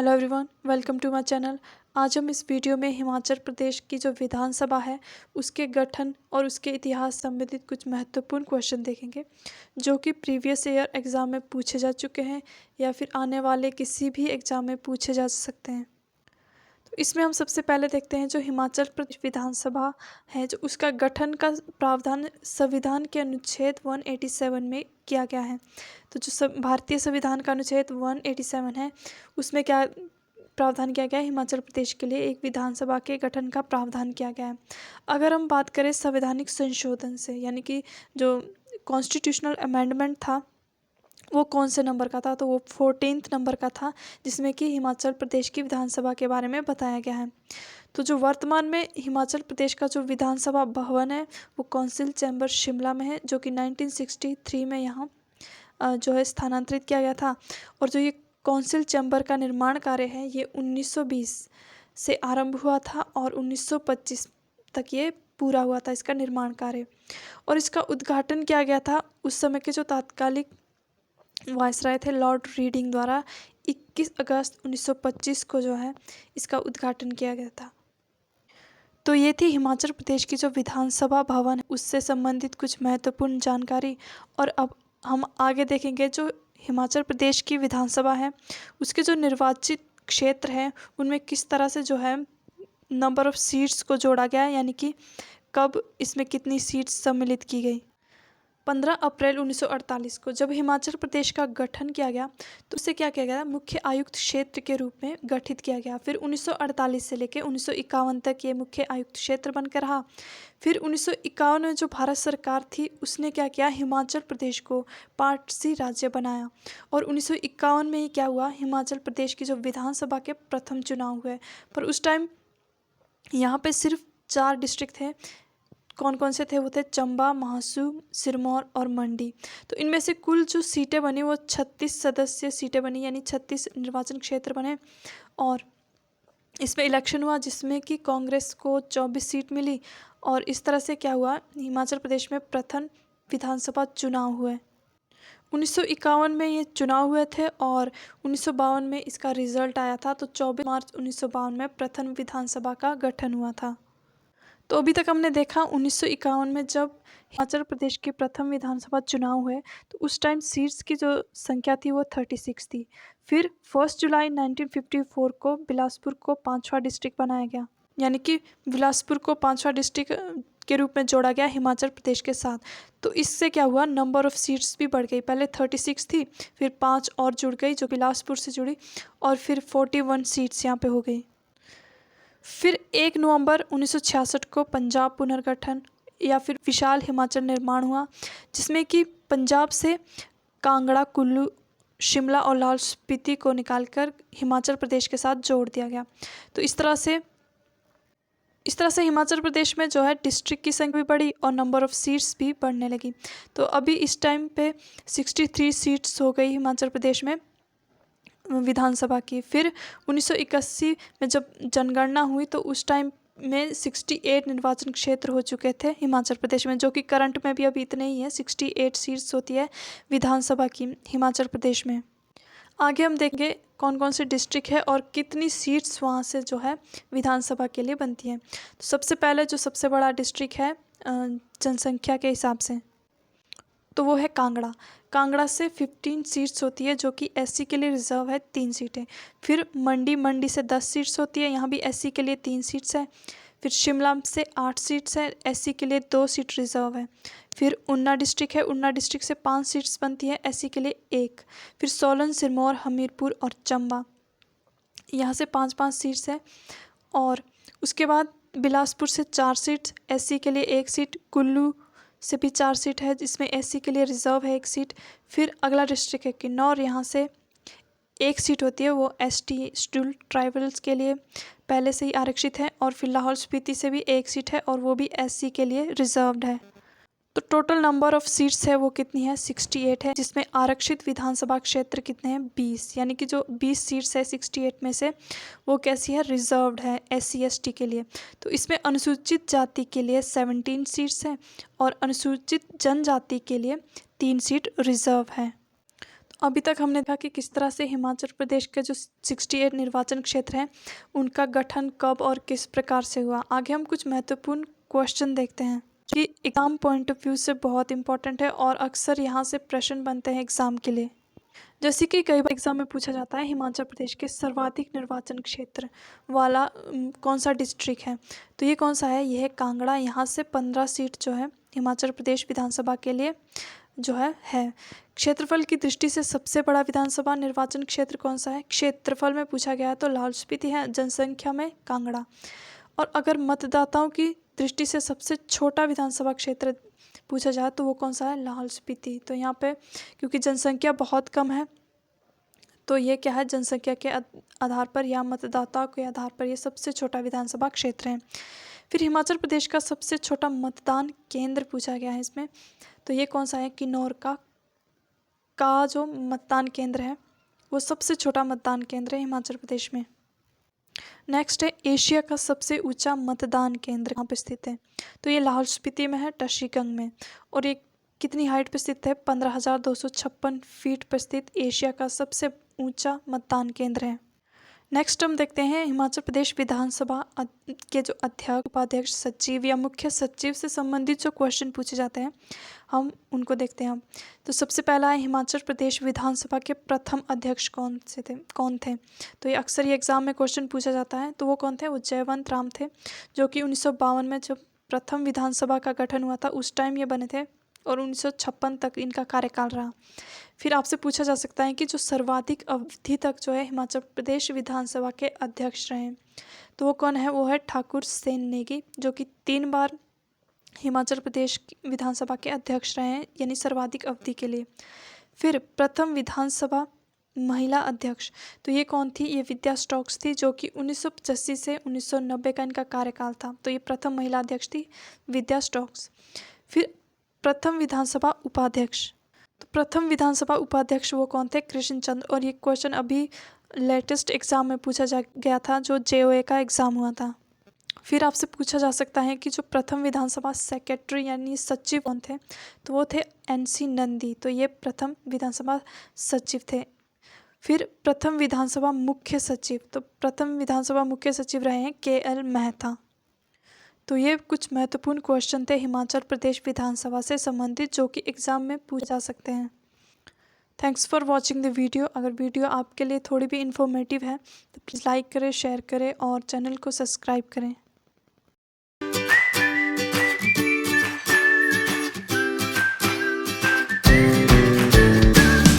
Hello everyone, welcome to my channel. आज हम इस वीडियो में हिमाचल प्रदेश की जो विधानसभा है उसके गठन और उसके इतिहास संबंधित कुछ महत्वपूर्ण क्वेश्चन देखेंगे जो कि प्रीवियस ईयर एग्ज़ाम में पूछे जा चुके हैं या फिर आने वाले किसी भी एग्ज़ाम में पूछे जा सकते हैं। तो इसमें हम सबसे पहले देखते हैं जो हिमाचल प्रदेश विधानसभा है, जो उसका गठन का प्रावधान संविधान के अनुच्छेद 187 में किया गया है। तो जो भारतीय संविधान का अनुच्छेद 187 है उसमें क्या प्रावधान किया गया है, हिमाचल प्रदेश के लिए एक विधानसभा के गठन का प्रावधान किया गया है। अगर हम बात करें संवैधानिक संशोधन से, यानी कि जो कॉन्स्टिट्यूशनल अमेंडमेंट था वो कौन से नंबर का था, तो वो 14th नंबर का था, जिसमें कि हिमाचल प्रदेश की विधानसभा के बारे में बताया गया है। तो जो वर्तमान में हिमाचल प्रदेश का जो विधानसभा भवन है वो कौंसिल चैम्बर शिमला में है, जो कि 1963 में यहाँ जो है स्थानांतरित किया गया था। और जो ये कौंसिल चैम्बर का निर्माण कार्य है ये 1920 से आरंभ हुआ था और 1925 तक ये पूरा हुआ था इसका निर्माण कार्य। और इसका उद्घाटन किया गया था उस समय के जो तात्कालिक वायसराय थे लॉर्ड रीडिंग द्वारा 21 अगस्त 1925 को जो है इसका उद्घाटन किया गया था। तो ये थी हिमाचल प्रदेश की जो विधानसभा भवन है उससे संबंधित कुछ महत्वपूर्ण जानकारी। और अब हम आगे देखेंगे जो हिमाचल प्रदेश की विधानसभा है उसके जो निर्वाचित क्षेत्र हैं उनमें किस तरह से जो है नंबर ऑफ़ सीट्स को जोड़ा गया है, यानी कि कब इसमें कितनी सीट्स सम्मिलित की गई। 15 अप्रैल 1948 को जब हिमाचल प्रदेश का गठन किया गया तो उसे क्या किया गया, मुख्य आयुक्त क्षेत्र के रूप में गठित किया गया। फिर 1948 से लेकर 1951 तक ये मुख्य आयुक्त क्षेत्र बनकर रहा। फिर 1951 में जो भारत सरकार थी उसने क्या किया, हिमाचल प्रदेश को पार्ट सी राज्य बनाया। और 1951 में ही क्या हुआ, हिमाचल प्रदेश की जो विधानसभा के प्रथम चुनाव हुए। पर उस टाइम यहाँ पे सिर्फ 4 डिस्ट्रिक्ट थे। कौन कौन से थे, वो थे चंबा, महासू, सिरमौर और मंडी। तो इनमें से कुल जो सीटें बनी वो 36 सदस्य सीटें बनी, यानी 36 निर्वाचन क्षेत्र बने। और इसमें इलेक्शन हुआ जिसमें कि कांग्रेस को 24 सीट मिली। और इस तरह से क्या हुआ, हिमाचल प्रदेश में प्रथम विधानसभा चुनाव हुए। 1951 में ये चुनाव हुए थे और 1952 में इसका रिजल्ट आया था। तो 24 मार्च 1952 में प्रथम विधानसभा का गठन हुआ था। तो अभी तक हमने देखा 1951 में जब हिमाचल प्रदेश के प्रथम विधानसभा चुनाव हुए तो उस टाइम सीट्स की जो संख्या थी वो 36 थी। फिर 1 जुलाई 1954 को बिलासपुर को 5वां डिस्ट्रिक्ट बनाया गया, यानी कि बिलासपुर को 5वां डिस्ट्रिक्ट के रूप में जोड़ा गया हिमाचल प्रदेश के साथ। तो इससे क्या हुआ, नंबर ऑफ़ सीट्स भी बढ़ गई। पहले 36 थी, फिर 5 और जुड़ गई जो बिलासपुर से जुड़ी, और फिर 41 सीट्स यहाँ पे हो गई। फिर 1 नवंबर 1966 को पंजाब पुनर्गठन या फिर विशाल हिमाचल निर्माण हुआ, जिसमें कि पंजाब से कांगड़ा, कुल्लू, शिमला और लाहौल स्पीति को निकालकर हिमाचल प्रदेश के साथ जोड़ दिया गया। तो इस तरह से हिमाचल प्रदेश में जो है डिस्ट्रिक्ट की संख्या भी बढ़ी और नंबर ऑफ़ सीट्स भी बढ़ने लगी। तो अभी इस टाइम पे 63 सीट्स हो गई हिमाचल प्रदेश में विधानसभा की। फिर 1981 में जब जनगणना हुई तो उस टाइम में 68 निर्वाचन क्षेत्र हो चुके थे हिमाचल प्रदेश में, जो कि करंट में भी अभी इतने ही है। 68 सीट्स होती है विधानसभा की हिमाचल प्रदेश में। आगे हम देखेंगे कौन कौन से डिस्ट्रिक्ट है और कितनी सीट्स वहाँ से जो है विधानसभा के लिए बनती हैं। तो सबसे पहले जो सबसे बड़ा डिस्ट्रिक्ट है जनसंख्या के हिसाब से तो वो है कांगड़ा। कांगड़ा से 15 सीट्स होती है जो कि एससी के लिए रिजर्व है, 3 सीटें। फिर मंडी से 10 सीट्स होती है, यहाँ भी एससी के लिए 3 सीट्स है। फिर शिमला से 8 सीट्स है, एससी के लिए 2 सीट रिजर्व है। फिर ऊना डिस्ट्रिक्ट है, ऊना डिस्ट्रिक्ट से 5 सीट्स बनती है, एससी के लिए 1। फिर सोलन, सिरमौर, हमीरपुर और चंबा, यहाँ से 5-5 सीट्स है। और उसके बाद बिलासपुर से 4 सीट्स, एससी के लिए 1 सीट। कुल्लू से भी 4 सीट है जिसमें एससी के लिए रिजर्व है 1 सीट। फिर अगला डिस्ट्रिक्ट है किन्नौर, यहाँ से 1 सीट होती है, वो एसटी शेड्यूल्ड ट्राइबल्स के लिए पहले से ही आरक्षित है। और फिर लाहौल स्पीति से भी 1 सीट है और वो भी एससी के लिए रिजर्व्ड है। तो टोटल नंबर ऑफ़ सीट्स है वो कितनी है, 68 है, जिसमें आरक्षित विधानसभा क्षेत्र कितने हैं, 20। यानी कि जो 20 सीट्स है 68 में से वो कैसी है, रिजर्व्ड है एससी एसटी के लिए। तो इसमें अनुसूचित जाति के लिए 17 सीट्स हैं और अनुसूचित जनजाति के लिए 3 सीट रिजर्व है। अभी तक हमने देखा कि किस तरह से हिमाचल प्रदेश के जो 68 निर्वाचन क्षेत्र हैं उनका गठन कब और किस प्रकार से हुआ। आगे हम कुछ महत्वपूर्ण क्वेश्चन देखते हैं कि एग्जाम पॉइंट ऑफ व्यू से बहुत इंपॉर्टेंट है और अक्सर यहाँ से प्रश्न बनते हैं एग्जाम के लिए। जैसे कि कई बार एग्जाम में पूछा जाता है हिमाचल प्रदेश के सर्वाधिक निर्वाचन क्षेत्र वाला कौन सा डिस्ट्रिक्ट है, तो ये कौन सा है, ये है कांगड़ा। यहाँ से 15 सीट जो है हिमाचल प्रदेश विधानसभा के लिए जो है। क्षेत्रफल की दृष्टि से सबसे बड़ा विधानसभा निर्वाचन क्षेत्र कौन सा है, क्षेत्रफल में पूछा गया है तो लाहौल स्पीति है, जनसंख्या में कांगड़ा। और अगर मतदाताओं की दृष्टि से सबसे छोटा विधानसभा क्षेत्र पूछा जाए तो वो कौन सा है, लाहौल स्पीति। तो यहाँ पे क्योंकि जनसंख्या बहुत कम है तो ये क्या है, जनसंख्या के आधार पर या मतदाताओं के आधार पर ये सबसे छोटा विधानसभा क्षेत्र है। फिर हिमाचल प्रदेश का सबसे छोटा मतदान केंद्र पूछा गया है इसमें, तो ये कौन सा है, किन्नौर का जो मतदान केंद्र है वो सबसे छोटा मतदान केंद्र है हिमाचल प्रदेश में। नेक्स्ट है एशिया का सबसे ऊंचा मतदान केंद्र कहाँ पे स्थित है, तो ये लाहौल स्पीति में है, टशीगंग में। और ये कितनी हाइट पे स्थित है, 15,256 फीट पर स्थित एशिया का सबसे ऊंचा मतदान केंद्र है। नेक्स्ट हम देखते हैं हिमाचल प्रदेश विधानसभा के जो अध्यक्ष, उपाध्यक्ष, सचिव या मुख्य सचिव से संबंधित जो क्वेश्चन पूछे जाते हैं हम उनको देखते हैं। तो सबसे पहला है हिमाचल प्रदेश विधानसभा के प्रथम अध्यक्ष कौन थे, तो ये अक्सर ये एग्जाम में क्वेश्चन पूछा जाता है। तो वो कौन थे, वो जयवंत राम थे, जो कि 1952 में जब प्रथम विधानसभा का गठन हुआ था उस टाइम ये बने थे और 1956 तक इनका कार्यकाल रहा। फिर आपसे पूछा जा सकता है कि जो सर्वाधिक अवधि तक जो है हिमाचल प्रदेश विधानसभा के अध्यक्ष रहे, तो वो कौन है, वो है ठाकुर सेन नेगी, जो कि 3 बार हिमाचल प्रदेश विधानसभा के अध्यक्ष रहे हैं, यानी सर्वाधिक अवधि के लिए। फिर प्रथम विधानसभा महिला अध्यक्ष, तो ये कौन थी, ये विद्या स्टोक्स थी, जो कि 1985 से 1990 का इनका कार्यकाल था। तो ये प्रथम महिला अध्यक्ष थी विद्या स्टोक्स। फिर प्रथम विधानसभा उपाध्यक्ष, तो प्रथम विधानसभा उपाध्यक्ष वो कौन थे, कृष्ण चंद्र। और ये क्वेश्चन अभी लेटेस्ट एग्जाम में पूछा गया था, जो JOA का एग्ज़ाम हुआ था। फिर आपसे पूछा जा सकता है कि जो प्रथम विधानसभा सेक्रेटरी यानी सचिव कौन थे, तो वो थे NC नंदी, तो ये प्रथम विधानसभा सचिव थे। फिर प्रथम विधानसभा मुख्य सचिव, तो प्रथम विधानसभा मुख्य सचिव रहे हैं KL मेहता। तो ये कुछ महत्वपूर्ण क्वेश्चन थे हिमाचल प्रदेश विधानसभा से संबंधित, जो कि एग्ज़ाम में पूछे जा सकते हैं। Thanks for watching the video. अगर वीडियो आपके लिए थोड़ी भी इन्फॉर्मेटिव है तो प्लीज़ लाइक करें, शेयर करें और चैनल को सब्सक्राइब करें।